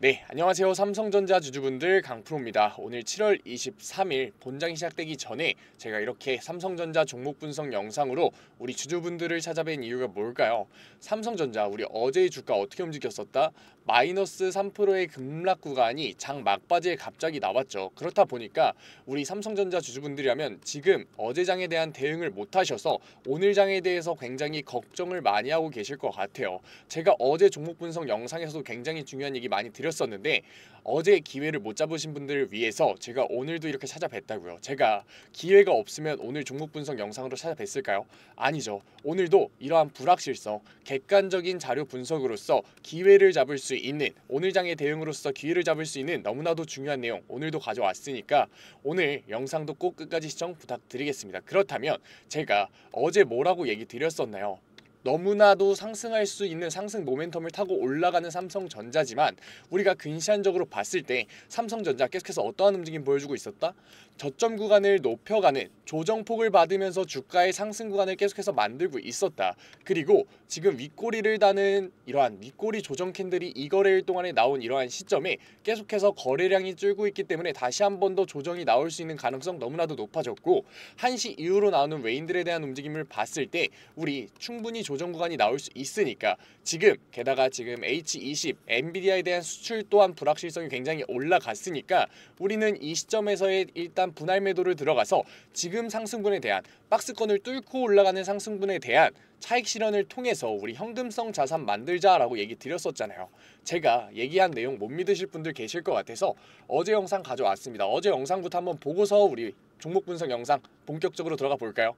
네, 안녕하세요. 삼성전자 주주분들 강프로입니다. 오늘 7월 23일 본장이 시작되기 전에 제가 이렇게 삼성전자 종목 분석 영상으로 우리 주주분들을 찾아뵌 이유가 뭘까요? 삼성전자 우리 어제의 주가 어떻게 움직였었다? 마이너스 3%의 급락 구간이 장 막바지에 갑자기 나왔죠. 그렇다 보니까 우리 삼성전자 주주분들이라면 지금 어제 장에 대한 대응을 못 하셔서 오늘 장에 대해서 굉장히 걱정을 많이 하고 계실 것 같아요. 제가 어제 종목 분석 영상에서도 굉장히 중요한 얘기 많이 드렸었는데 어제 기회를 못 잡으신 분들을 위해서 제가 오늘도 이렇게 찾아뵀다고요. 제가 기회가 없으면 오늘 종목 분석 영상으로 찾아뵀을까요? 아니죠. 오늘도 이러한 불확실성, 객관적인 자료 분석으로서 기회를 잡을 수 있는, 오늘 장의 대응으로서 기회를 잡을 수 있는 너무나도 중요한 내용 오늘도 가져왔으니까 오늘 영상도 꼭 끝까지 시청 부탁드리겠습니다. 그렇다면 제가 어제 뭐라고 얘기 드렸었나요? 너무나도 상승할 수 있는 상승 모멘텀을 타고 올라가는 삼성전자지만 우리가 근시안적으로 봤을 때 삼성전자 계속해서 어떠한 움직임 보여주고 있었다? 저점 구간을 높여가는 조정폭을 받으면서 주가의 상승 구간을 계속해서 만들고 있었다. 그리고 지금 윗꼬리를 다는 이러한 윗꼬리 조정 캔들이 이 거래일 동안에 나온 이러한 시점에 계속해서 거래량이 줄고 있기 때문에 다시 한 번 더 조정이 나올 수 있는 가능성 너무나도 높아졌고 1시 이후로 나오는 외인들에 대한 움직임을 봤을 때 우리 충분히 조정 구간이 나올 수 있으니까 게다가 지금 H20, 엔비디아에 대한 수출 또한 불확실성이 굉장히 올라갔으니까 우리는 이 시점에서의 일단 분할 매도를 들어가서 지금 상승분에 대한 박스권을 뚫고 올라가는 상승분에 대한 차익 실현을 통해서 우리 현금성 자산 만들자라고 얘기 드렸었잖아요. 제가 얘기한 내용 못 믿으실 분들 계실 것 같아서 어제 영상 가져왔습니다. 어제 영상부터 한번 보고서 우리 종목 분석 영상 본격적으로 들어가 볼까요?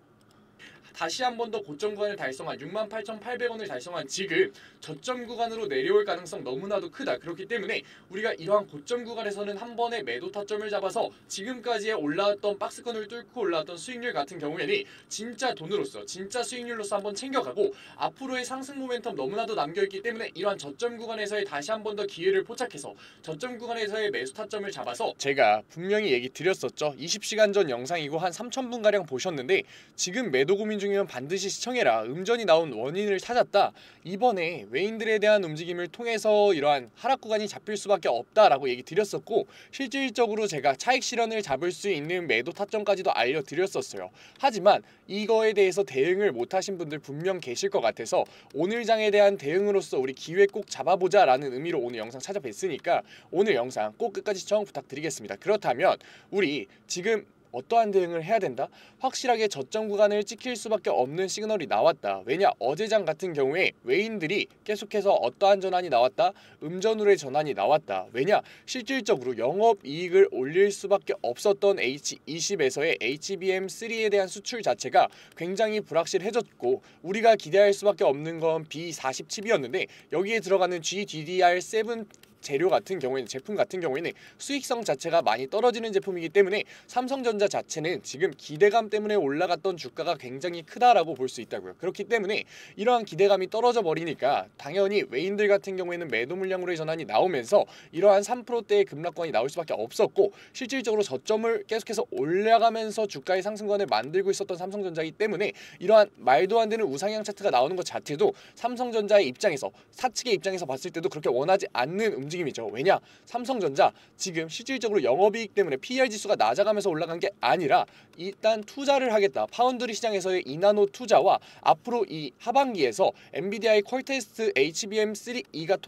다시 한 번 더 고점 구간을 달성한 68,800원을 달성한 지금 저점 구간으로 내려올 가능성 너무나도 크다. 그렇기 때문에 우리가 이러한 고점 구간에서는 한 번의 매도 타점을 잡아서 지금까지의 올라왔던 박스권을 뚫고 올라왔던 수익률 같은 경우에는 진짜 돈으로서 진짜 수익률로서 한번 챙겨가고 앞으로의 상승 모멘텀 너무나도 남겨있기 때문에 이러한 저점 구간에서의 다시 한 번 더 기회를 포착해서 저점 구간에서의 매수 타점을 잡아서 제가 분명히 얘기 드렸었죠. 20시간 전 영상이고 한 3,000분가량 보셨는데 지금 매도 고민 중이면 반드시 시청해라. 음전이 나온 원인을 찾았다. 이번에 외인들에 대한 움직임을 통해서 이러한 하락 구간이 잡힐 수밖에 없다라고 얘기 드렸었고 실질적으로 제가 차익 실현을 잡을 수 있는 매도 타점까지도 알려드렸었어요. 하지만 이거에 대해서 대응을 못하신 분들 분명 계실 것 같아서 오늘 장에 대한 대응으로서 우리 기회 꼭 잡아보자 라는 의미로 오늘 영상 찾아뵀으니까 오늘 영상 꼭 끝까지 시청 부탁드리겠습니다. 그렇다면 우리 지금 어떠한 대응을 해야 된다? 확실하게 저점 구간을 찍힐 수밖에 없는 시그널이 나왔다. 왜냐? 어제장 같은 경우에 외인들이 계속해서 어떠한 전환이 나왔다? 음전으로의 전환이 나왔다. 왜냐? 실질적으로 영업이익을 올릴 수밖에 없었던 H20에서의 HBM3에 대한 수출 자체가 굉장히 불확실해졌고 우리가 기대할 수밖에 없는 건 B40칩이었는데 여기에 들어가는 GDDR7 재료 같은 경우에는 제품 같은 경우에는 수익성 자체가 많이 떨어지는 제품이기 때문에 삼성전자 자체는 지금 기대감 때문에 올라갔던 주가가 굉장히 크다라고 볼 수 있다고요. 그렇기 때문에 이러한 기대감이 떨어져 버리니까 당연히 외인들 같은 경우에는 매도 물량으로의 전환이 나오면서 이러한 3%대의 급락권이 나올 수밖에 없었고 실질적으로 저점을 계속해서 올라가면서 주가의 상승권을 만들고 있었던 삼성전자이기 때문에 이러한 말도 안 되는 우상향 차트가 나오는 것 자체도 삼성전자의 입장에서 사측의 입장에서 봤을 때도 그렇게 원하지 않는 움직임이죠. 왜냐? 삼성전자 지금 실질적으로 영업이익 때문에 PER 지수가 낮아가면서 올라간 게 아니라 일단 투자를 하겠다. 파운드리 시장에서의 이나노 투자와 앞으로 이 하반기에서 엔비디아의 퀄테스트 HBM3E가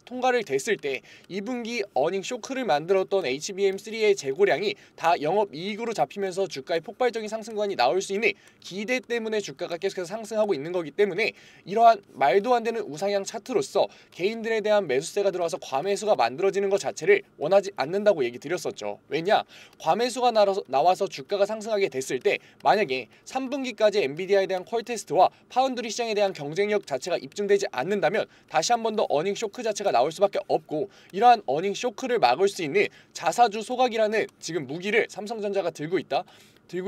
통과를 됐을 때 2분기 어닝 쇼크를 만들었던 HBM3의 재고량이 다 영업이익으로 잡히면서 주가의 폭발적인 상승관이 나올 수 있는 기대 때문에 주가가 계속해서 상승하고 있는 거기 때문에 이러한 말도 안 되는 우상향 차트로서 개인들에 대한 매수세가 들어와서 과매수가 만들어지는 것 자체를 원하지 않는다고 얘기 드렸었죠. 왜냐? 과매수가 나와서 주가가 상승하게 됐을 때 만약에 3분기까지 엔비디아에 대한 퀄테스트와 파운드리 시장에 대한 경쟁력 자체가 입증되지 않는다면 다시 한 번 더 어닝 쇼크 자체가 나올 수밖에 없고 이러한 어닝 쇼크를 막을 수 있는 자사주 소각이라는 지금 무기를 삼성전자가 들고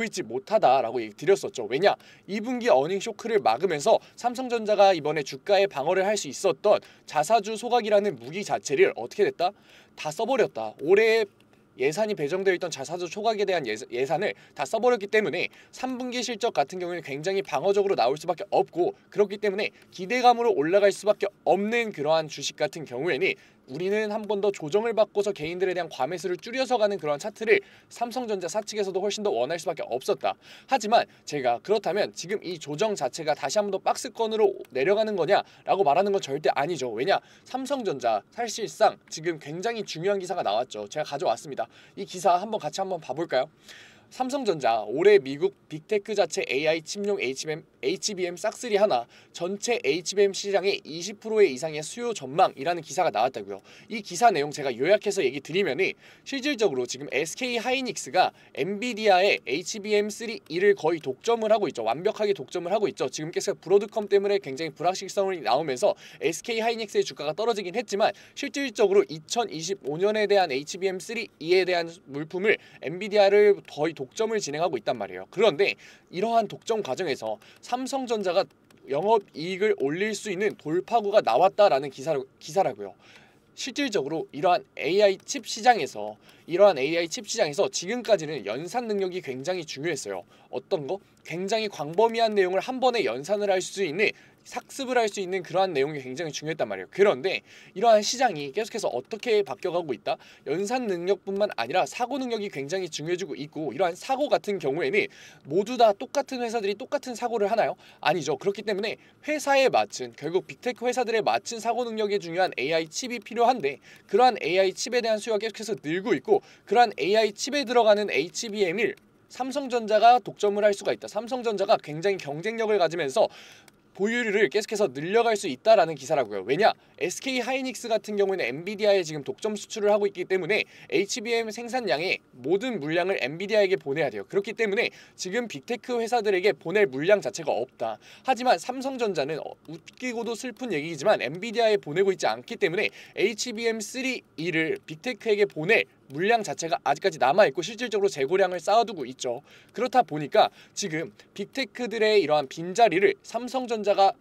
있지 못하다라고 얘기 드렸었죠. 왜냐? 2분기 어닝 쇼크를 막으면서 삼성전자가 이번에 주가에 방어를 할 수 있었던 자사주 소각이라는 무기 자체를 어떻게 됐다? 다 써버렸다. 올해 예산이 배정되어 있던 자사주 초각에 대한 예산을 다 써버렸기 때문에 3분기 실적 같은 경우에는 굉장히 방어적으로 나올 수밖에 없고 그렇기 때문에 기대감으로 올라갈 수밖에 없는 그러한 주식 같은 경우에는 우리는 한 번 더 조정을 바꿔서 개인들에 대한 과매수를 줄여서 가는 그런 차트를 삼성전자 사측에서도 훨씬 더 원할 수밖에 없었다. 하지만 제가 그렇다면 지금 이 조정 자체가 다시 한 번 더 박스권으로 내려가는 거냐라고 말하는 건 절대 아니죠. 왜냐? 삼성전자 사실상 지금 굉장히 중요한 기사가 나왔죠. 제가 가져왔습니다. 이 기사 같이 한번 봐볼까요? 삼성전자 올해 미국 빅테크 자체 AI 칩용 HBM 싹쓸이 하나 전체 HBM 시장의 20% 이상의 수요 전망이라는 기사가 나왔다고요. 이 기사 내용 제가 요약해서 얘기 드리면은 실질적으로 지금 SK 하이닉스가 엔비디아의 HBM3E를 거의 독점을 하고 있죠. 완벽하게 독점을 하고 있죠. 지금 계속 브로드컴 때문에 굉장히 불확실성이 나오면서 SK 하이닉스의 주가가 떨어지긴 했지만 실질적으로 2025년에 대한 HBM3E에 대한 물품을 엔비디아를 거의 독점을 진행하고 있단 말이에요. 그런데 이러한 독점 과정에서 삼성전자가 영업이익을 올릴 수 있는 돌파구가 나왔다라는 기사라고요. 실질적으로 이러한 AI 칩 시장에서 지금까지는 연산 능력이 굉장히 중요했어요. 어떤 거? 굉장히 광범위한 내용을 한 번에 연산을 할 수 있는 학습을 할 수 있는 그러한 내용이 굉장히 중요했단 말이에요. 그런데 이러한 시장이 계속해서 어떻게 바뀌어가고 있다? 연산 능력뿐만 아니라 사고 능력이 굉장히 중요해지고 있고 이러한 사고 같은 경우에는 모두 다 똑같은 회사들이 똑같은 사고를 하나요? 아니죠. 그렇기 때문에 회사에 맞춘 결국 빅테크 회사들에 맞춘 사고 능력이 중요한 AI 칩이 필요한데 그러한 AI 칩에 대한 수요가 계속해서 늘고 있고 그러한 AI 칩에 들어가는 HBM을 삼성전자가 독점을 할 수가 있다. 삼성전자가 굉장히 경쟁력을 가지면서 보유율을 계속해서 늘려갈 수 있다라는 기사라고요. 왜냐? SK 하이닉스 같은 경우에는 엔비디아에 지금 독점 수출을 하고 있기 때문에 HBM 생산량의 모든 물량을 엔비디아에게 보내야 돼요. 그렇기 때문에 지금 빅테크 회사들에게 보낼 물량 자체가 없다. 하지만 삼성전자는 웃기고도 슬픈 얘기지만 엔비디아에 보내고 있지 않기 때문에 HBM3E를 빅테크에게 보낼 물량 자체가 아직까지 남아있고 실질적으로 재고량을 쌓아두고 있죠. 그렇다 보니까 지금 빅테크들의 이러한 빈자리를 삼성전자가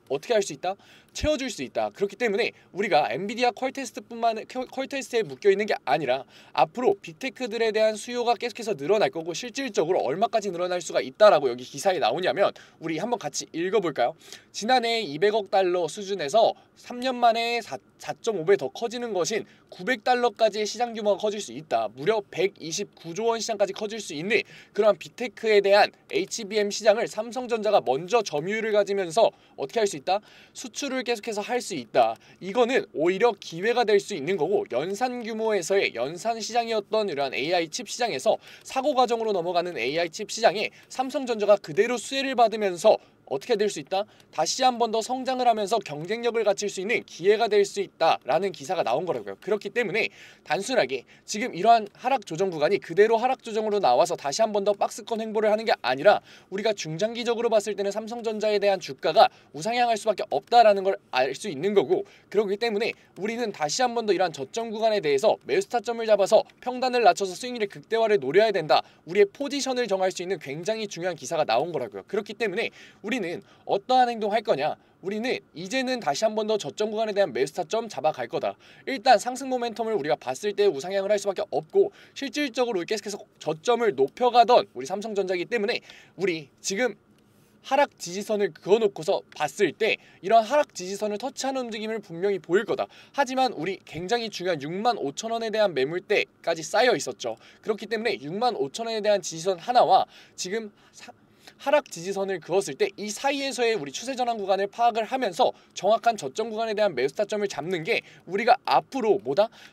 어떻게 할 수 있다? 채워줄 수 있다. 그렇기 때문에 우리가 엔비디아 퀄테스트에 묶여있는 게 아니라 앞으로 빅테크들에 대한 수요가 계속해서 늘어날 거고 실질적으로 얼마까지 늘어날 수가 있다라고 여기 기사에 나오냐면 우리 한번 같이 읽어볼까요? 지난해 200억 달러 수준에서 3년 만에 4.5배 더 커지는 것인 900달러까지의 시장 규모가 커질 수 있다. 무려 129조 원 시장까지 커질 수 있는 그러한 빅테크에 대한 HBM 시장을 삼성전자가 먼저 점유율을 가지면서 어떻게 할 수 있다? 수출을 계속해서 할 수 있다. 이거는 오히려 기회가 될 수 있는 거고 연산 규모에서의 연산 시장이었던 이러한 AI 칩 시장에서 사고 과정으로 넘어가는 AI 칩 시장에 삼성전자가 그대로 수혜를 받으면서 어떻게 될 수 있다? 다시 한 번 더 성장을 하면서 경쟁력을 갖출 수 있는 기회가 될 수 있다라는 기사가 나온 거라고요. 그렇기 때문에 단순하게 지금 이러한 하락 조정 구간이 그대로 하락 조정으로 나와서 다시 한 번 더 박스권 횡보를 하는 게 아니라 우리가 중장기적으로 봤을 때는 삼성전자에 대한 주가가 우상향할 수밖에 없다라는 걸 알 수 있는 거고 그렇기 때문에 우리는 다시 한 번 더 이러한 저점 구간에 대해서 매수 타점을 잡아서 평단을 낮춰서 수익률의 극대화를 노려야 된다. 우리의 포지션을 정할 수 있는 굉장히 중요한 기사가 나온 거라고요. 그렇기 때문에 우리는 어떠한 행동할 거냐? 우리는 이제는 다시 한 번 더 저점 구간에 대한 매수 타점 잡아갈 거다. 일단 상승 모멘텀을 우리가 봤을 때 우상향을 할 수밖에 없고 실질적으로 계속해서 저점을 높여가던 우리 삼성전자이기 때문에 우리 지금 하락 지지선을 그어놓고서 봤을 때 이런 하락 지지선을 터치하는 움직임을 분명히 보일 거다. 하지만 우리 굉장히 중요한 65,000원에 대한 매물대까지 쌓여 있었죠. 그렇기 때문에 65,000원에 대한 지지선 하나와 지금 하락 지지선을 그었을 때 이 사이에서의 우리 추세 전환 구간을 파악을 하면서 정확한 저점 구간에 대한 매수 타점을 잡는 게 우리가 앞으로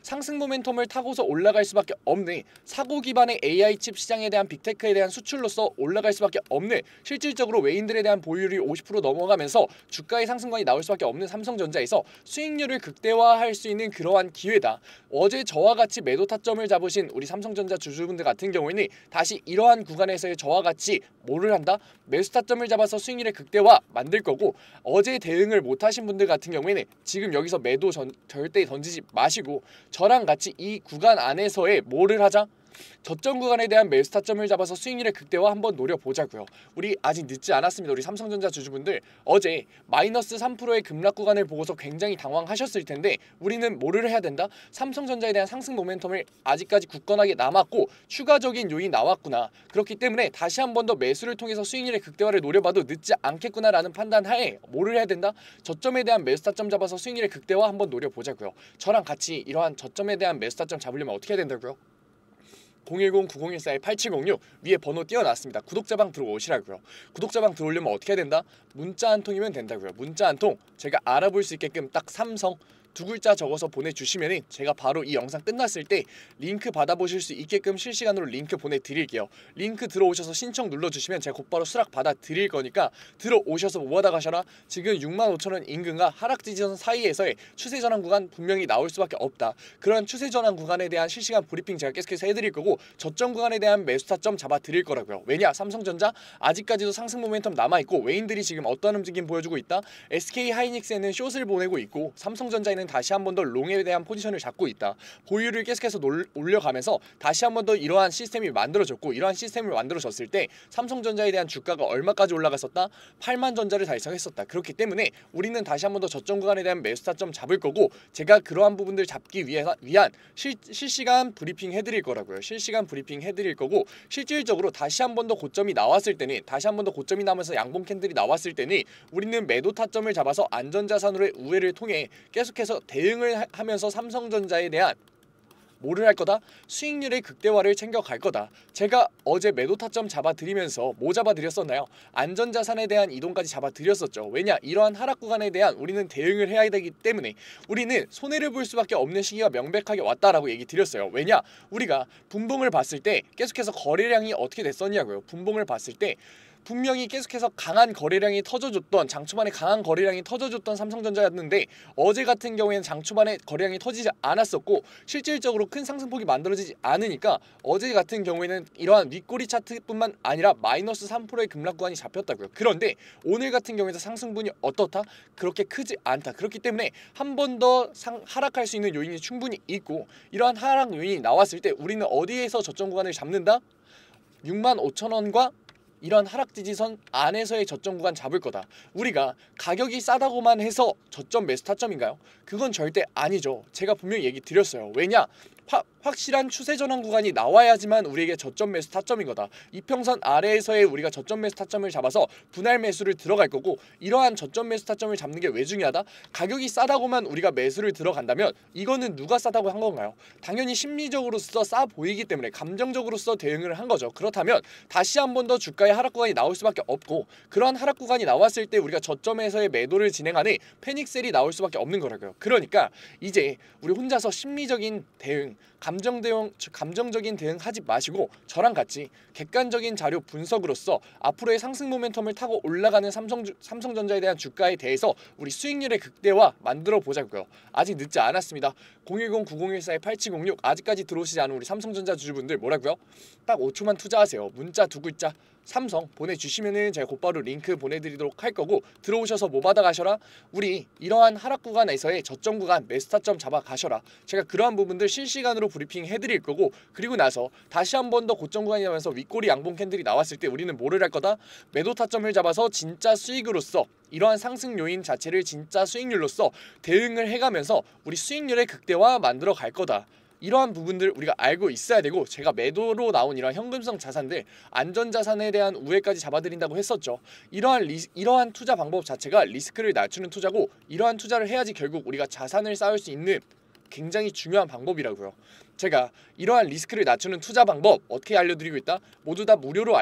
상승 모멘텀을 타고서 올라갈 수밖에 없는 사고 기반의 AI 칩 시장에 대한 빅테크에 대한 수출로서 올라갈 수밖에 없는 실질적으로 외인들에 대한 보유율이 50% 넘어가면서 주가의 상승관이 나올 수밖에 없는 삼성전자에서 수익률을 극대화할 수 있는 그러한 기회다. 어제 저와 같이 매도 타점을 잡으신 우리 삼성전자 주주분들 같은 경우에는 다시 이러한 구간에서의 저와 같이 뭐를 한다? 매수 타점을 잡아서 수익률의 극대화 만들 거고 어제 대응을 못하신 분들 같은 경우에는 지금 여기서 매도 절대 던지지 마시고 저랑 같이 이 구간 안에서의 뭐를 하자? 저점 구간에 대한 매수 타점을 잡아서 수익률의 극대화 한번 노려보자고요. 우리 아직 늦지 않았습니다. 우리 삼성전자 주주분들, 어제 마이너스 3%의 급락 구간을 보고서 굉장히 당황하셨을 텐데 우리는 뭐를 해야 된다? 삼성전자에 대한 상승 모멘텀을 아직까지 굳건하게 남았고 추가적인 요인이 나왔구나. 그렇기 때문에 다시 한 번 더 매수를 통해서 수익률의 극대화를 노려봐도 늦지 않겠구나라는 판단 하에 뭐를 해야 된다? 저점에 대한 매수 타점 잡아서 수익률의 극대화 한번 노려보자고요. 저랑 같이 이러한 저점에 대한 매수 타점 잡으려면 어떻게 해야 된다고요? 010-9014-8706 위에 번호 띄워놨습니다. 구독자방 들어오시라고요. 구독자방 들어오려면 어떻게 해야 된다? 문자 한 통이면 된다고요. 문자 한 통 제가 알아볼 수 있게끔 딱 삼성 두 글자 적어서 보내주시면은 제가 바로 이 영상 끝났을 때 링크 받아보실 수 있게끔 실시간으로 링크 보내드릴게요. 링크 들어오셔서 신청 눌러주시면 제가 곧바로 수락 받아드릴 거니까 들어오셔서 뭐 하다 가셔라. 지금 65,000원 인근과 하락지지선 사이에서의 추세전환 구간 분명히 나올 수밖에 없다. 그런 추세전환 구간에 대한 실시간 브리핑 제가 계속해서 해드릴 거고 저점 구간에 대한 매수 타점 잡아드릴 거라고요. 왜냐? 삼성전자 아직까지도 상승 모멘텀 남아있고 외인들이 지금 어떤 움직임 보여주고 있다. SK하이닉스에는 숏을 보내고 있고 삼성전자에는 다시 한 번 더 롱에 대한 포지션을 잡고 있다. 보유를 계속해서 올려가면서 다시 한 번 더 이러한 시스템이 만들어졌고 이러한 시스템을 만들어졌을 때 삼성전자에 대한 주가가 얼마까지 올라갔었다? 8만 전자를 달성했었다. 그렇기 때문에 우리는 다시 한 번 더 저점 구간에 대한 매수 타점 잡을 거고 제가 그러한 부분들 잡기 위한 실시간 브리핑 해드릴 거라고요. 실시간 브리핑 해드릴 거고 실질적으로 다시 한 번 더 고점이 나왔을 때는 다시 한 번 더 고점이 나면서 양봉 캔들이 나왔을 때는 우리는 매도 타점을 잡아서 안전자산으로의 우회를 통해 계속해서 대응을 하면서 삼성전자에 대한 뭐를 할 거다? 수익률의 극대화를 챙겨갈 거다. 제가 어제 매도 타점 잡아드리면서 뭐 잡아드렸었나요? 안전자산에 대한 이동까지 잡아드렸었죠. 왜냐? 이러한 하락 구간에 대한 우리는 대응을 해야 되기 때문에 우리는 손해를 볼 수밖에 없는 시기가 명백하게 왔다라고 얘기 드렸어요. 왜냐? 우리가 분봉을 봤을 때 계속해서 거래량이 어떻게 됐었냐고요. 분봉을 봤을 때 분명히 계속해서 강한 거래량이 터져줬던 장초반에 강한 거래량이 터져줬던 삼성전자였는데 어제 같은 경우에는 장초반에 거래량이 터지지 않았었고 실질적으로 큰 상승폭이 만들어지지 않으니까 어제 같은 경우에는 이러한 윗꼬리 차트뿐만 아니라 마이너스 3%의 급락 구간이 잡혔다고요. 그런데 오늘 같은 경우에도 상승분이 어떻다? 그렇게 크지 않다. 그렇기 때문에 한 번 더 하락할 수 있는 요인이 충분히 있고 이러한 하락 요인이 나왔을 때 우리는 어디에서 저점 구간을 잡는다? 65,000원과 이런 하락지지선 안에서의 저점 구간 잡을 거다. 우리가 가격이 싸다고만 해서 저점 매수 타점인가요? 그건 절대 아니죠. 제가 분명히 얘기 드렸어요. 왜냐? 확실한 추세 전환 구간이 나와야지만 우리에게 저점 매수 타점인 거다. 이평선 아래에서의 우리가 저점 매수 타점을 잡아서 분할 매수를 들어갈 거고 이러한 저점 매수 타점을 잡는 게 왜 중요하다? 가격이 싸다고만 우리가 매수를 들어간다면 이거는 누가 싸다고 한 건가요? 당연히 심리적으로서 싸 보이기 때문에 감정적으로서 대응을 한 거죠. 그렇다면 다시 한 번 더 주가의 하락 구간이 나올 수밖에 없고 그러한 하락 구간이 나왔을 때 우리가 저점에서의 매도를 진행하는 패닉셀이 나올 수밖에 없는 거라고요. 그러니까 이제 우리 혼자서 심리적인 대응 감정적인 대응 하지 마시고 저랑 같이 객관적인 자료 분석으로서 앞으로의 상승 모멘텀을 타고 올라가는 삼성전자에 대한 주가에 대해서 우리 수익률의 극대화 만들어 보자고요. 아직 늦지 않았습니다. 010-9014-8706 아직까지 들어오시지 않은 우리 삼성전자 주주분들 뭐라고요? 딱 5초만 투자하세요. 문자 두 글자 삼성 보내주시면은 제가 곧바로 링크 보내드리도록 할 거고 들어오셔서 뭐 받아가셔라? 우리 이러한 하락 구간에서의 저점 구간 매수 타점 잡아가셔라. 제가 그러한 부분들 실시간으로 브리핑 해드릴 거고 그리고 나서 다시 한 번 더 고점 구간이 나면서 윗꼬리 양봉 캔들이 나왔을 때 우리는 뭐를 할 거다? 매도 타점을 잡아서 진짜 수익으로서 이러한 상승 요인 자체를 진짜 수익률로서 대응을 해가면서 우리 수익률의 극대화 만들어 갈 거다. 이러한 부분들 우리가 알고 있어야 되고 제가 매도로 나온 이러한 현금성 자산들 안전자산에 대한 우회까지 잡아드린다고 했었죠. 이러한 투자 방법 자체가 리스크를 낮추는 투자고 이러한 투자를 해야지 결국 우리가 자산을 쌓을 수 있는 굉장히 중요한 방법이라고요. 제가 이러한 리스크를 낮추는 투자 방법 어떻게 알려드리고 있다? 모두 다 무료로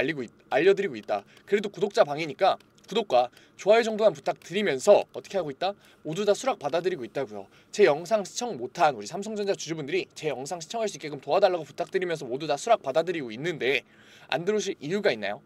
알려드리고 있다. 그래도 구독자 방이니까 구독과 좋아요 정도만 부탁드리면서 어떻게 하고 있다? 모두 다 수락 받아드리고 있다고요. 제 영상 시청 못한 우리 삼성전자 주주분들이 제 영상 시청할 수 있게끔 도와달라고 부탁드리면서 모두 다 수락 받아드리고 있는데 안 들어오실 이유가 있나요?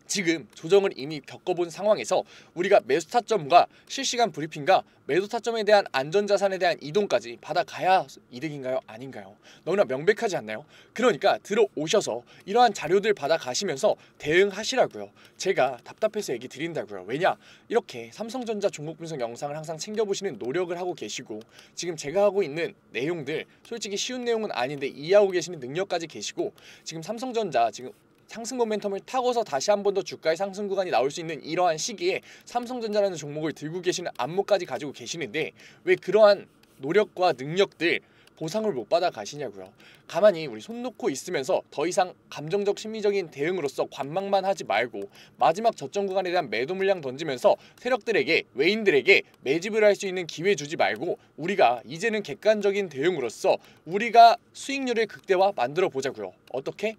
지금 조정을 이미 겪어본 상황에서 우리가 매수 타점과 실시간 브리핑과 매도 타점에 대한 안전자산에 대한 이동까지 받아가야 이득인가요? 아닌가요? 너무나 명백하지 않나요? 그러니까 들어오셔서 이러한 자료들 받아가시면서 대응하시라고요. 제가 답답해서 얘기 드린다고요. 왜냐? 이렇게 삼성전자 종목 분석 영상을 항상 챙겨보시는 노력을 하고 계시고 지금 제가 하고 있는 내용들 솔직히 쉬운 내용은 아닌데 이해하고 계시는 능력까지 계시고 지금 삼성전자 지금 상승 모멘텀을 타고서 다시 한 번 더 주가의 상승 구간이 나올 수 있는 이러한 시기에 삼성전자라는 종목을 들고 계시는 안목까지 가지고 계시는데 왜 그러한 노력과 능력들 보상을 못 받아 가시냐고요. 가만히 우리 손 놓고 있으면서 더 이상 감정적 심리적인 대응으로서 관망만 하지 말고 마지막 저점 구간에 대한 매도 물량 던지면서 세력들에게 외인들에게 매집을 할 수 있는 기회 주지 말고 우리가 이제는 객관적인 대응으로서 우리가 수익률을 극대화 만들어 보자고요. 어떻게?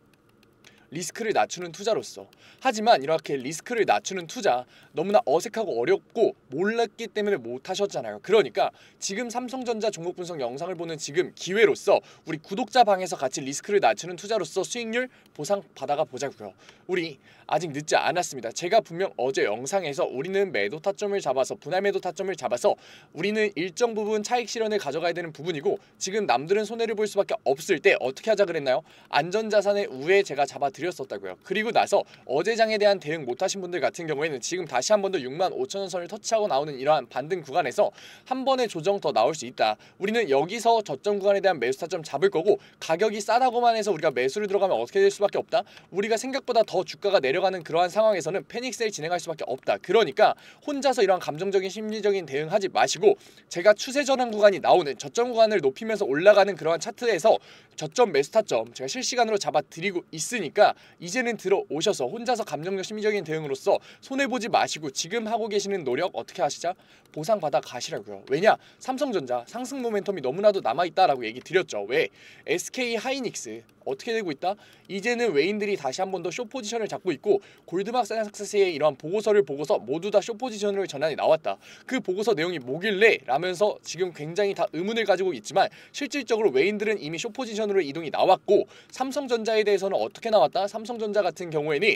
리스크를 낮추는 투자로서. 하지만 이렇게 리스크를 낮추는 투자 너무나 어색하고 어렵고 몰랐기 때문에 못하셨잖아요. 그러니까 지금 삼성전자 종목 분석 영상을 보는 지금 기회로서 우리 구독자 방에서 같이 리스크를 낮추는 투자로서 수익률 보상 받아가 보자고요. 우리 아직 늦지 않았습니다. 제가 분명 어제 영상에서 우리는 매도 타점을 잡아서 분할 매도 타점을 잡아서 우리는 일정 부분 차익 실현을 가져가야 되는 부분이고 지금 남들은 손해를 볼 수밖에 없을 때 어떻게 하자 그랬나요? 안전자산의 우에 제가 잡아드렸었다고요. 그리고 나서 어제장에 대한 대응 못하신 분들 같은 경우에는 지금 다시 한 번 더 65,000원 선을 터치하고 나오는 이러한 반등 구간에서 한 번의 조정 더 나올 수 있다. 우리는 여기서 저점 구간에 대한 매수 타점 잡을 거고 가격이 싸다고만 해서 우리가 매수를 들어가면 어떻게 될 수밖에 없다. 우리가 생각보다 더 주가가 내려가는 그러한 상황에서는 패닉세일 진행할 수밖에 없다. 그러니까 혼자서 이러한 감정적인 심리적인 대응하지 마시고 제가 추세 전환 구간이 나오는 저점 구간을 높이면서 올라가는 그러한 차트에서 저점 매수 타점 제가 실시간으로 잡아드리고 있으니까 이제는 들어오셔서 혼자서 감정적 심리적인 대응으로서 손해보지 마시고 지금 하고 계시는 노력 어떻게 하시자? 보상받아 가시라고요. 왜냐? 삼성전자 상승 모멘텀이 너무나도 남아있다라고 얘기 드렸죠. 왜? SK 하이닉스 어떻게 되고 있다? 이제는 외인들이 다시 한 번 더 숏포지션을 잡고 있고 골드만삭스의 이러한 보고서를 보고서 모두 다 숏포지션으로 전환이 나왔다. 그 보고서 내용이 뭐길래? 라면서 지금 굉장히 다 의문을 가지고 있지만 실질적으로 외인들은 이미 숏포지션으로 이동이 나왔고 삼성전자에 대해서는 어떻게 나왔다? 삼성전자 같은 경우에는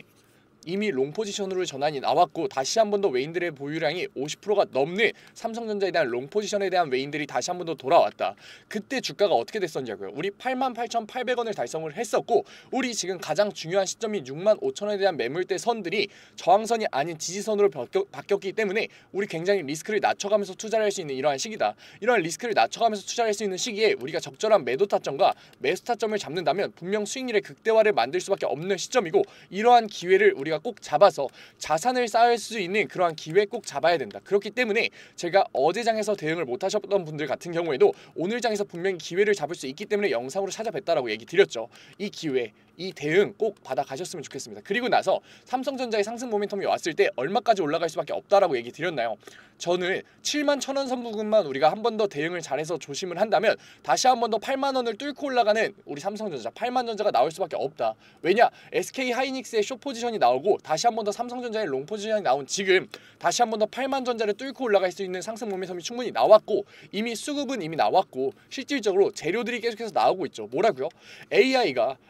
이미 롱 포지션으로 전환이 나왔고 다시 한 번 더 외인들의 보유량이 50%가 넘는 삼성전자에 대한 롱 포지션에 대한 외인들이 다시 한 번 더 돌아왔다. 그때 주가가 어떻게 됐었냐고요. 우리 88,800원을 달성을 했었고 우리 지금 가장 중요한 시점인 65,000원에 대한 매물대 선들이 저항선이 아닌 지지선으로 바뀌었기 때문에 우리 굉장히 리스크를 낮춰가면서 투자를 할 수 있는 이러한 시기다. 이러한 리스크를 낮춰가면서 투자를 할 수 있는 시기에 우리가 적절한 매도 타점과 매수 타점을 잡는다면 분명 수익률의 극대화를 만들 수밖에 없는 시점이고 이러한 기회를 우리가 꼭 잡아서 자산을 쌓을 수 있는 그러한 기회 꼭 잡아야 된다. 그렇기 때문에 제가 어제 장에서 대응을 못 하셨던 분들 같은 경우에도 오늘 장에서 분명히 기회를 잡을 수 있기 때문에 영상으로 찾아뵀다라고 얘기 드렸죠. 이 기회 이 대응 꼭 받아 가셨으면 좋겠습니다. 그리고 나서 삼성전자의 상승 모멘텀이 왔을 때 얼마까지 올라갈 수밖에 없다라고 얘기 드렸나요? 저는 71,000원 선 부분만 우리가 한 번 더 대응을 잘해서 조심을 한다면 다시 한 번 더 80,000원을 뚫고 올라가는 우리 삼성전자 80,000전자가 나올 수밖에 없다. 왜냐? SK 하이닉스의 숏 포지션이 나오고 다시 한 번 더 삼성전자의 롱 포지션이 나온 지금 다시 한 번 더 80,000전자를 뚫고 올라갈 수 있는 상승 모멘텀이 충분히 나왔고 이미 수급은 이미 나왔고 실질적으로 재료들이 계속해서 나오고 있죠. 뭐라고요?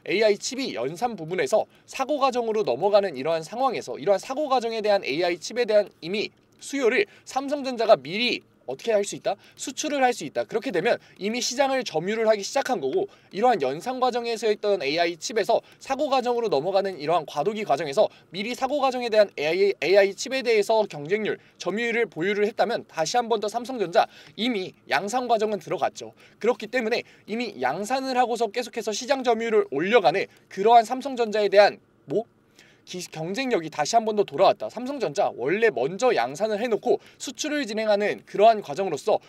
AI 칩이 연산 부분에서 사고 과정으로 넘어가는 이러한 상황에서 이러한 사고 과정에 대한 AI 칩에 대한 이미 수요를 삼성전자가 미리 어떻게 할 수 있다? 수출을 할 수 있다. 그렇게 되면 이미 시장을 점유를 하기 시작한 거고 이러한 연산 과정에서 있던 AI 칩에서 사고 과정으로 넘어가는 이러한 과도기 과정에서 미리 사고 과정에 대한 AI 칩에 대해서 경쟁률, 점유율을 보유를 했다면 다시 한 번 더 삼성전자 이미 양산 과정은 들어갔죠. 그렇기 때문에 이미 양산을 하고서 계속해서 시장 점유율을 올려가는 그러한 삼성전자에 대한 경쟁력이 다시 한 번 더 돌아왔다. 삼성전자 원래 먼저 양산을 해놓고 수출을 진행하는 그러한 과정으로서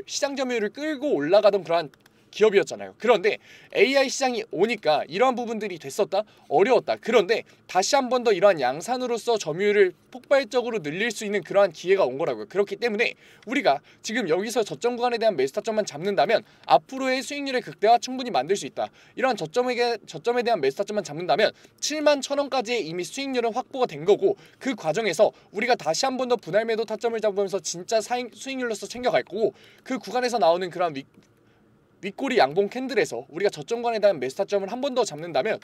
시장 점유율을 끌고 올라가던 그러한 기업이었잖아요. 그런데 AI 시장이 오니까 이러한 부분들이 됐었다? 어려웠다. 그런데 다시 한 번 더 이러한 양산으로서 점유율을 폭발적으로 늘릴 수 있는 그러한 기회가 온 거라고요. 그렇기 때문에 우리가 지금 여기서 저점 구간에 대한 매수 타점만 잡는다면 앞으로의 수익률의 극대화 충분히 만들 수 있다. 이러한 저점에 대한 매수 타점만 잡는다면 71,000원까지의 이미 수익률은 확보가 된 거고 그 과정에서 우리가 다시 한 번 더 분할 매도 타점을 잡으면서 진짜 수익률로서 챙겨갈 거고 그 구간에서 나오는 그러한 윗꼬리 양봉 캔들에서 우리가 저점관에 대한 매수 타점을 한 번 더 잡는다면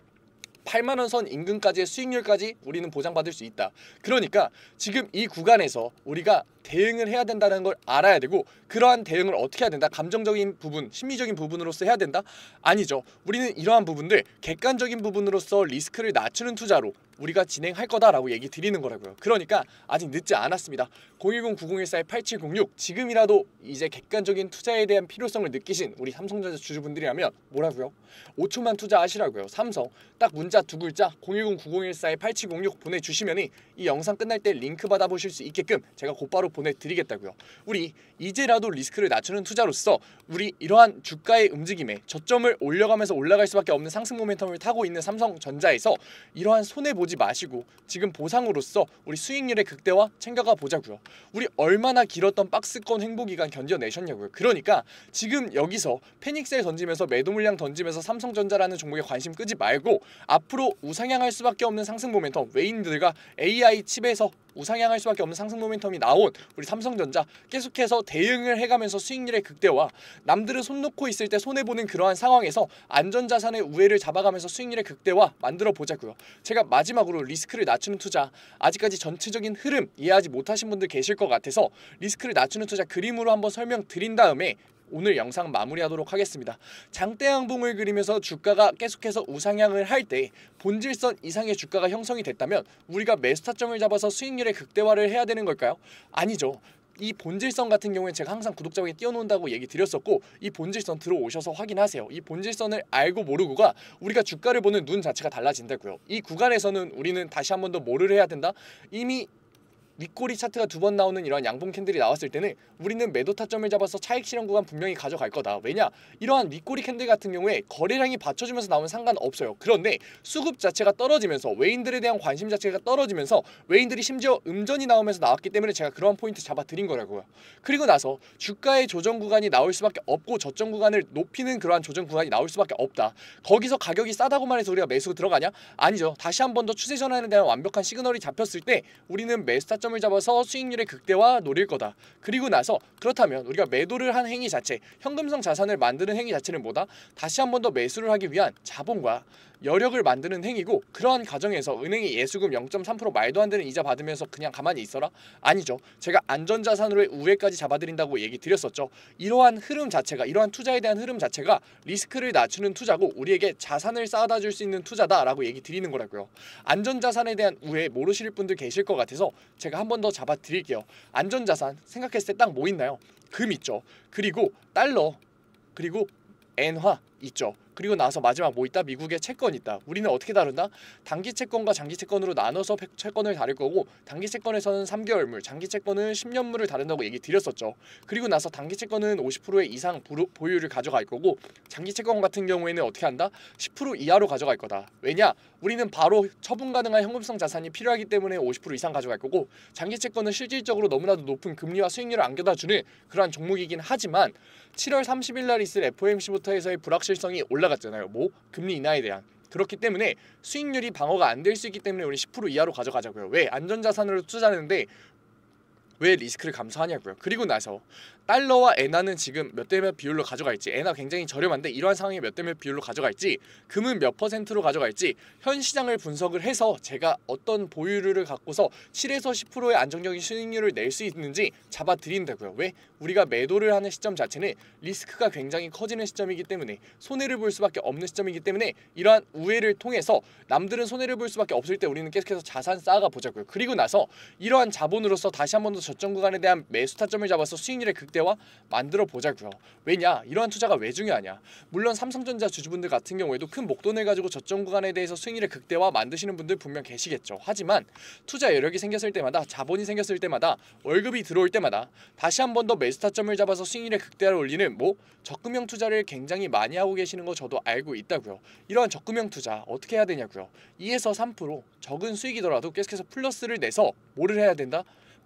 8만 원 선 인근까지의 수익률까지 우리는 보장받을 수 있다. 그러니까 지금 이 구간에서 우리가 대응을 해야 된다는 걸 알아야 되고, 그러한 대응을 어떻게 해야 된다? 감정적인 부분, 심리적인 부분으로서 해야 된다? 아니죠. 우리는 이러한 부분들 객관적인 부분으로서 리스크를 낮추는 투자로 우리가 진행할 거다라고 얘기 드리는 거라고요. 그러니까 아직 늦지 않았습니다. 010-9014-8706 지금이라도 이제 객관적인 투자에 대한 필요성을 느끼신 우리 삼성전자 주주분들이라면 뭐라고요? 5초만 투자하시라고요. 삼성 딱 문자 두 글자 010-9014-8706 보내주시면이 이 영상 끝날 때 링크 받아보실 수 있게끔 제가 곧바로 보내드리겠다고요. 우리 이제라도 리스크를 낮추는 투자로서 우리 이러한 주가의 움직임에 저점을 올려가면서 올라갈 수밖에 없는 상승 모멘텀을 타고 있는 삼성전자에서 이러한 손해보지 마시고 지금 보상으로서 우리 수익률의 극대화 챙겨가 보자고요. 우리 얼마나 길었던 박스권 횡보기간 견뎌내셨냐고요. 그러니까 지금 여기서 패닉셀 던지면서 매도 물량 던지면서 삼성전자라는 종목에 관심 끄지 말고 앞으로 우상향할 수밖에 없는 상승 모멘텀, 외인들과 AI 칩에서 우상향할 수밖에 없는 상승 모멘텀이 나온 우리 삼성전자 계속해서 대응을 해가면서 수익률의 극대화, 남들은 손 놓고 있을 때 손해보는 그러한 상황에서 안전자산의 우회를 잡아가면서 수익률의 극대화 만들어 보자고요. 제가 마지막으로 리스크를 낮추는 투자, 아직까지 전체적인 흐름 이해하지 못하신 분들 계실 것 같아서 리스크를 낮추는 투자 그림으로 한번 설명드린 다음에 오늘 영상 마무리하도록 하겠습니다. 장대양봉을 그리면서 주가가 계속해서 우상향을 할 때 본질선 이상의 주가가 형성이 됐다면 우리가 매수 타점을 잡아서 수익률의 극대화를 해야 되는 걸까요? 아니죠. 이 본질선 같은 경우에 제가 항상 구독자에게 띄워놓는다고 얘기 드렸었고, 이 본질선 들어오셔서 확인하세요. 이 본질선을 알고 모르고가 우리가 주가를 보는 눈 자체가 달라진다고요. 이 구간에서는 우리는 다시 한 번 더 뭐를 해야 된다? 이미 윗꼬리 차트가 두 번 나오는 이런 양봉 캔들이 나왔을 때는 우리는 매도 타점을 잡아서 차익 실현 구간 분명히 가져갈 거다. 왜냐? 이러한 윗꼬리 캔들 같은 경우에 거래량이 받쳐주면서 나오면 상관없어요. 그런데 수급 자체가 떨어지면서 외인들에 대한 관심 자체가 떨어지면서 외인들이 심지어 음전이 나오면서 나왔기 때문에 제가 그런 포인트 잡아드린 거라고요. 그리고 나서 주가의 조정 구간이 나올 수밖에 없고 저점 구간을 높이는 그러한 조정 구간이 나올 수밖에 없다. 거기서 가격이 싸다고만 해서 우리가 매수 들어가냐? 아니죠. 다시 한 번 더 추세 전환에 대한 완벽한 시그널이 잡혔을 때 우리는 매수 타점 을 잡아서 수익률의 극대화 노릴 거다. 그리고 나서 그렇다면 우리가 매도를 한 행위 자체, 현금성 자산을 만드는 행위 자체는 뭐다? 다시 한 번 더 매수를 하기 위한 자본과 여력을 만드는 행위고, 그러한 과정에서 은행이 예수금 0.3% 말도 안 되는 이자 받으면서 그냥 가만히 있어라? 아니죠. 제가 안전자산으로의 우회까지 잡아드린다고 얘기 드렸었죠. 이러한 흐름 자체가, 이러한 투자에 대한 흐름 자체가 리스크를 낮추는 투자고 우리에게 자산을 쌓아다 줄 수 있는 투자다라고 얘기 드리는 거라고요. 안전자산에 대한 우회 모르실 분들 계실 것 같아서 제가 한 번 더 잡아드릴게요. 안전자산 생각했을 때 딱 뭐 있나요? 금 있죠. 그리고 달러, 그리고 엔화 있죠. 그리고 나서 마지막 뭐 있다? 미국의 채권 있다. 우리는 어떻게 다룬다? 단기 채권과 장기 채권으로 나눠서 채권을 다룰 거고, 단기 채권에서는 3개월물, 장기 채권은 10년물을 다룬다고 얘기 드렸었죠. 그리고 나서 단기 채권은 50%의 이상 보유를 가져갈 거고, 장기 채권 같은 경우에는 어떻게 한다? 10% 이하로 가져갈 거다. 왜냐? 우리는 바로 처분 가능한 현금성 자산이 필요하기 때문에 50% 이상 가져갈 거고, 장기 채권은 실질적으로 너무나도 높은 금리와 수익률을 안겨다주는 그러한 종목이긴 하지만 7월 30일 날 있을 FOMC부터 해서의 불확실성이 올라갔잖아요. 뭐? 금리 인하에 대한. 그렇기 때문에 수익률이 방어가 안 될 수 있기 때문에 우리 10% 이하로 가져가자고요. 왜? 안전자산으로 투자하는데 왜 리스크를 감수하냐고요. 그리고 나서 달러와 엔화는 지금 몇 대 몇 비율로 가져갈지, 엔화 굉장히 저렴한데 이러한 상황에 몇 대 몇 비율로 가져갈지, 금은 몇 %로 가져갈지 현 시장을 분석을 해서 제가 어떤 보유를 갖고서 7에서 10%의 안정적인 수익률을 낼 수 있는지 잡아드린다고요. 왜? 우리가 매도를 하는 시점 자체는 리스크가 굉장히 커지는 시점이기 때문에, 손해를 볼 수밖에 없는 시점이기 때문에 이러한 우회를 통해서 남들은 손해를 볼 수밖에 없을 때 우리는 계속해서 자산 쌓아가 보자고요. 그리고 나서 이러한 자본으로서 다시 한 번 더 저점 구간에 대한 매수 타점을 잡아서 수익률의 극대화 만들어 보자고요. 왜냐? 이러한 투자가 왜 중요하냐? 물론 삼성전자 주주분들 같은 경우에도 큰 목돈을 가지고 저점 구간에 대해서 수익률의 극대화 만드시는 분들 분명 계시겠죠. 하지만 투자 여력이 생겼을 때마다, 자본이 생겼을 때마다, 월급이 들어올 때마다 다시 한 번 더 매수 타점을 잡아서 수익률의 극대화를 올리는 적금형 투자를 굉장히 많이 하고 계시는 거 저도 알고 있다고요. 이러한 적금형 투자 어떻게 해야 되냐고요. 2에서 3% 적은 수익이더라도 계속해서 플러스를 내서 뭐를 해야 된다?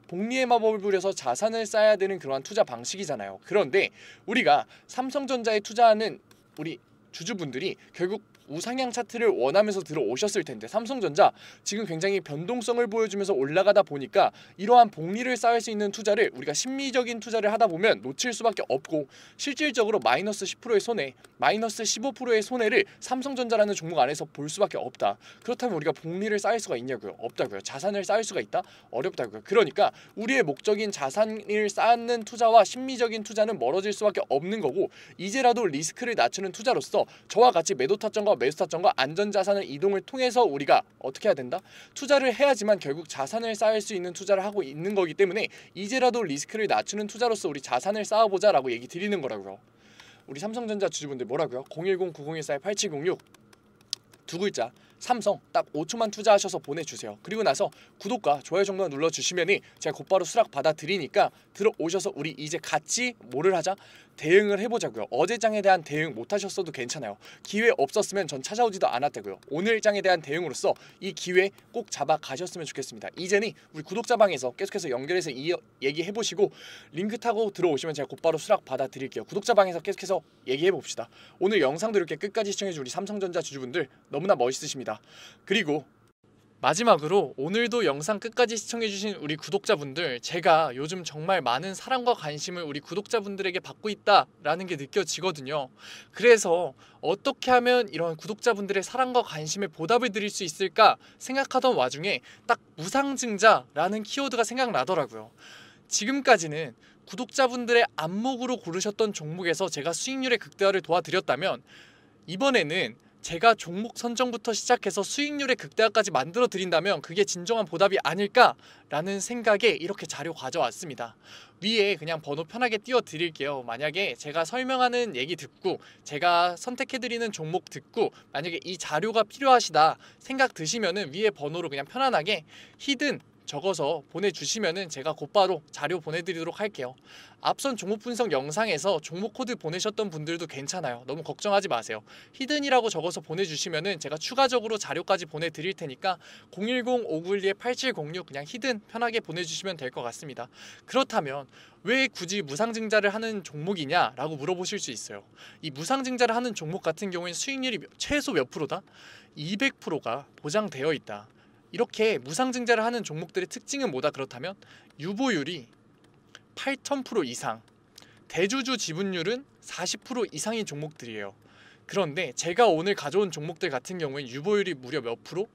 복리의 마법을 부려서 자산을 쌓아야 되는 그러한 투자 방식이잖아요. 그런데 우리가 삼성전자에 투자하는 우리 주주분들이 결국 우상향 차트를 원하면서 들어오셨을 텐데 삼성전자 지금 굉장히 변동성을 보여주면서 올라가다 보니까 이러한 복리를 쌓을 수 있는 투자를 우리가 심리적인 투자를 하다 보면 놓칠 수밖에 없고 실질적으로 마이너스 10%의 손해, 마이너스 15%의 손해를 삼성전자라는 종목 안에서 볼 수밖에 없다. 그렇다면 우리가 복리를 쌓을 수가 있냐고요? 없다고요. 자산을 쌓을 수가 있다? 어렵다고요. 그러니까 우리의 목적인 자산을 쌓는 투자와 심리적인 투자는 멀어질 수밖에 없는 거고 이제라도 리스크를 낮추는 투자로서 저와 같이 매도 타점과 매수 타점과 안전자산을 이동을 통해서 우리가 어떻게 해야 된다? 투자를 해야지만 결국 자산을 쌓을 수 있는 투자를 하고 있는 거기 때문에 이제라도 리스크를 낮추는 투자로서 우리 자산을 쌓아보자 라고 얘기 드리는 거라고요. 우리 삼성전자 주주분들 뭐라고요? 010-9014-8706 두 글자 삼성 딱 5초만 투자하셔서 보내주세요. 그리고 나서 구독과 좋아요 정도 눌러주시면 제가 곧바로 수락 받아드리니까 들어오셔서 우리 이제 같이 뭐를 하자? 대응을 해보자고요. 어제 장에 대한 대응 못하셨어도 괜찮아요. 기회 없었으면 전 찾아오지도 않았다고요. 오늘 장에 대한 대응으로서 이 기회 꼭 잡아가셨으면 좋겠습니다. 이제는 우리 구독자방에서 계속해서 연결해서 이 얘기 해보시고 링크 타고 들어오시면 제가 곧바로 수락 받아드릴게요. 구독자방에서 계속해서 얘기해봅시다. 오늘 영상도 이렇게 끝까지 시청해준 우리 삼성전자 주주분들 너무나 멋있으십니다. 그리고 마지막으로 오늘도 영상 끝까지 시청해주신 우리 구독자분들, 제가 요즘 정말 많은 사랑과 관심을 우리 구독자분들에게 받고 있다라는 게 느껴지거든요. 그래서 어떻게 하면 이런 구독자분들의 사랑과 관심에 보답을 드릴 수 있을까 생각하던 와중에 딱 무상증자라는 키워드가 생각나더라고요. 지금까지는 구독자분들의 안목으로 고르셨던 종목에서 제가 수익률의 극대화를 도와드렸다면 이번에는 제가 종목 선정부터 시작해서 수익률의 극대화까지 만들어 드린다면 그게 진정한 보답이 아닐까라는 생각에 이렇게 자료 가져왔습니다. 위에 그냥 번호 편하게 띄워 드릴게요. 만약에 제가 설명하는 얘기 듣고 제가 선택해 드리는 종목 듣고 만약에 이 자료가 필요하시다 생각 드시면은 위에 번호로 그냥 편안하게 히든 적어서 보내주시면은 제가 곧바로 자료 보내드리도록 할게요. 앞선 종목 분석 영상에서 종목 코드 보내셨던 분들도 괜찮아요. 너무 걱정하지 마세요. 히든이라고 적어서 보내주시면은 제가 추가적으로 자료까지 보내드릴 테니까 010-5912-8706 그냥 히든 편하게 보내주시면 될 것 같습니다. 그렇다면 왜 굳이 무상증자를 하는 종목이냐 라고 물어보실 수 있어요. 이 무상증자를 하는 종목 같은 경우에는 수익률이 최소 몇 프로다? 200%가 보장되어 있다. 이렇게 무상증자를 하는 종목들의 특징은 뭐다? 그렇다면 유보율이 8,000% 이상, 대주주 지분율은 40% 이상인 종목들이에요. 그런데 제가 오늘 가져온 종목들 같은 경우엔 유보율이 무려 몇 프로?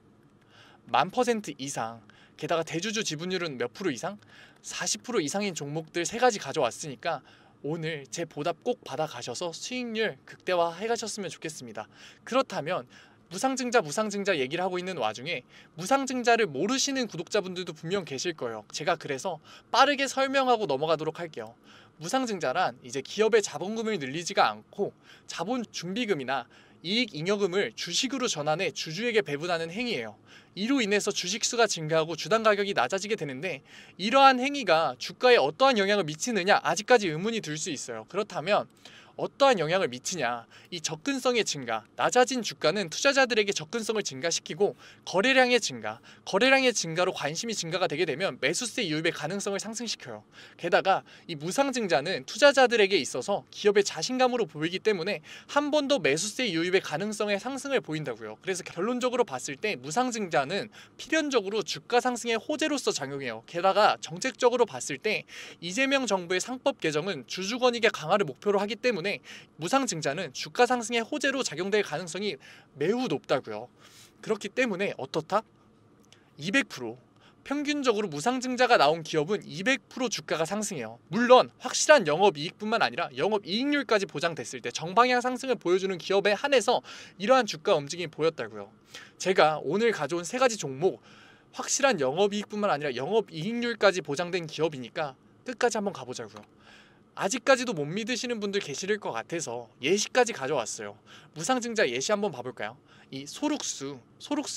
10,000% 이상, 게다가 대주주 지분율은 몇 프로 이상? 40% 이상인 종목들 세 가지 가져왔으니까 오늘 제 보답 꼭 받아가셔서 수익률 극대화 해가셨으면 좋겠습니다. 그렇다면 무상증자 얘기를 하고 있는 와중에 무상증자를 모르시는 구독자분들도 분명 계실 거예요. 제가 그래서 빠르게 설명하고 넘어가도록 할게요. 무상증자란 이제 기업의 자본금을 늘리지가 않고 자본 준비금이나 이익 잉여금을 주식으로 전환해 주주에게 배분하는 행위예요. 이로 인해서 주식수가 증가하고 주당 가격이 낮아지게 되는데 이러한 행위가 주가에 어떠한 영향을 미치느냐 아직까지 의문이 들 수 있어요. 그렇다면 어떠한 영향을 미치냐? 이 접근성의 증가, 낮아진 주가는 투자자들에게 접근성을 증가시키고 거래량의 증가로 관심이 증가가 되게 되면 매수세 유입의 가능성을 상승시켜요. 게다가 이 무상증자는 투자자들에게 있어서 기업의 자신감으로 보이기 때문에 한 번 더 매수세 유입의 가능성의 상승을 보인다고요. 그래서 결론적으로 봤을 때 무상증자는 필연적으로 주가 상승의 호재로서 작용해요. 게다가 정책적으로 봤을 때 이재명 정부의 상법 개정은 주주권익의 강화를 목표로 하기 때문에 무상증자는 주가 상승의 호재로 작용될 가능성이 매우 높다고요. 그렇기 때문에 어떻다? 200% 평균적으로 무상증자가 나온 기업은 200% 주가가 상승해요. 물론 확실한 영업이익뿐만 아니라 영업이익률까지 보장됐을 때 정방향 상승을 보여주는 기업에 한해서 이러한 주가 움직임이 보였다고요. 제가 오늘 가져온 세 가지 종목 확실한 영업이익뿐만 아니라 영업이익률까지 보장된 기업이니까 끝까지 한번 가보자고요. 아직까지도 못 믿으시는 분들 계실 것 같아서 예시까지 가져왔어요. 무상증자 예시 한번 봐볼까요? 이 소룩스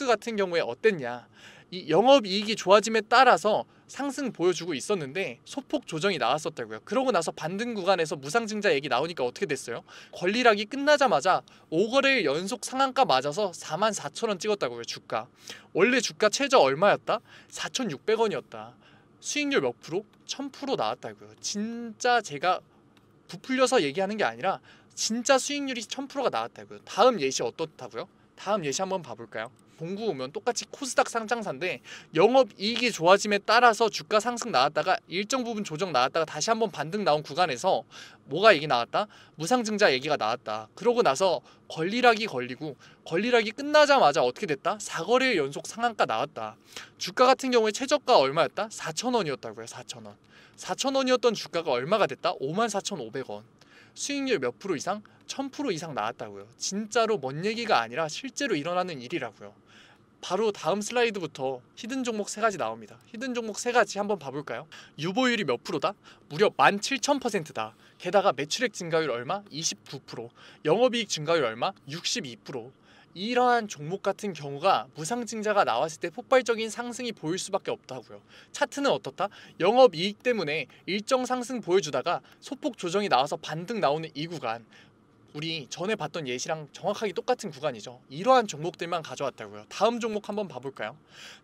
같은 경우에 어땠냐? 이 영업이익이 좋아짐에 따라서 상승 보여주고 있었는데 소폭 조정이 나왔었다고요. 그러고 나서 반등 구간에서 무상증자 얘기 나오니까 어떻게 됐어요? 권리락이 끝나자마자 5거래일 연속 상한가 맞아서 44,000원 찍었다고요. 주가 원래 주가 최저 얼마였다? 4,600원이었다. 수익률 몇 프로? 1000% 나왔다고요. 진짜 제가 부풀려서 얘기하는 게 아니라 진짜 수익률이 1000%가 나왔다고요. 다음 예시 어떻다고요? 다음 예시 한번 봐볼까요? 공구 오면 똑같이 코스닥 상장사인데 영업이익이 좋아짐에 따라서 주가 상승 나왔다가 일정 부분 조정 나왔다가 다시 한번 반등 나온 구간에서 뭐가 얘기 나왔다? 무상증자 얘기가 나왔다. 그러고 나서 권리락이 걸리고 권리락이 끝나자마자 어떻게 됐다? 4거래일 연속 상한가 나왔다. 주가 같은 경우에 최저가 얼마였다? 4,000원이었다고요. 4,000원. 4,000원이었던 주가가 얼마가 됐다? 54,500원. 수익률 몇 프로 이상? 1000% 이상 나왔다고요. 진짜로 먼 얘기가 아니라 실제로 일어나는 일이라고요. 바로 다음 슬라이드부터 히든 종목 3가지 나옵니다. 히든 종목 3가지 한번 봐볼까요? 유보율이 몇 프로다? 무려 17,000%다. 게다가 매출액 증가율 얼마? 29%. 영업이익 증가율 얼마? 62%. 이러한 종목 같은 경우가 무상증자가 나왔을 때 폭발적인 상승이 보일 수밖에 없다고요. 차트는 어떻다? 영업이익 때문에 일정 상승 보여주다가 소폭 조정이 나와서 반등 나오는 이 구간, 우리 전에 봤던 예시랑 정확하게 똑같은 구간이죠. 이러한 종목들만 가져왔다고요. 다음 종목 한번 봐볼까요?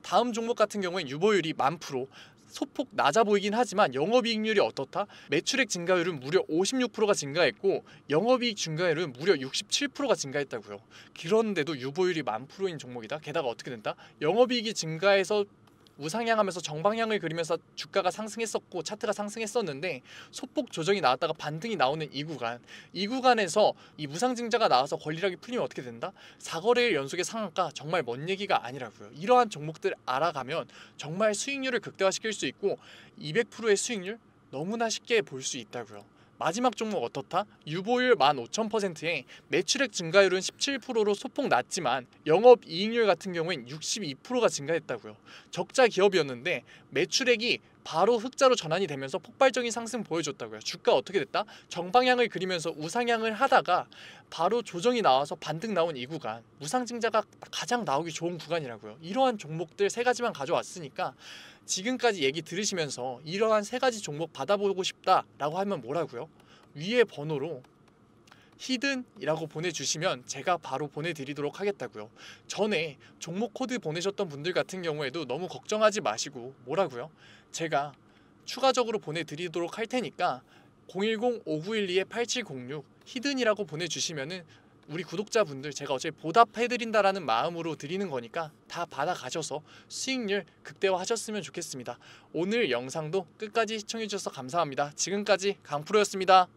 다음 종목 같은 경우엔 유보율이 10,000%, 소폭 낮아 보이긴 하지만 영업이익률이 어떻다? 매출액 증가율은 무려 56%가 증가했고 영업이익 증가율은 무려 67%가 증가했다고요. 그런데도 유보율이 10,000%인 종목이다. 게다가 어떻게 된다? 영업이익이 증가해서 우상향하면서 정방향을 그리면서 주가가 상승했었고 차트가 상승했었는데 소폭 조정이 나왔다가 반등이 나오는 이 구간에서 이 무상증자가 나와서 권리락이 풀리면 어떻게 된다? 4거래일 연속의 상한가, 정말 먼 얘기가 아니라고요. 이러한 종목들 알아가면 정말 수익률을 극대화시킬 수 있고 200%의 수익률 너무나 쉽게 볼 수 있다고요. 마지막 종목 어떻다? 유보율 15,000%에 매출액 증가율은 17%로 소폭 낮지만 영업이익률 같은 경우엔 62%가 증가했다고요. 적자 기업이었는데 매출액이 바로 흑자로 전환이 되면서 폭발적인 상승 보여줬다고요. 주가 어떻게 됐다? 정방향을 그리면서 우상향을 하다가 바로 조정이 나와서 반등 나온 이 구간, 무상증자가 가장 나오기 좋은 구간이라고요. 이러한 종목들 3가지만 가져왔으니까 지금까지 얘기 들으시면서 이러한 3가지 종목 받아보고 싶다라고 하면 뭐라고요? 위에 번호로 히든이라고 보내주시면 제가 바로 보내드리도록 하겠다고요. 전에 종목 코드 보내셨던 분들 같은 경우에도 너무 걱정하지 마시고 뭐라고요? 제가 추가적으로 보내드리도록 할 테니까 010-5912-8706 히든이라고 보내주시면은 우리 구독자분들 제가 어차피 보답해드린다라는 마음으로 드리는 거니까 다 받아가셔서 수익률 극대화하셨으면 좋겠습니다. 오늘 영상도 끝까지 시청해주셔서 감사합니다. 지금까지 강프로였습니다.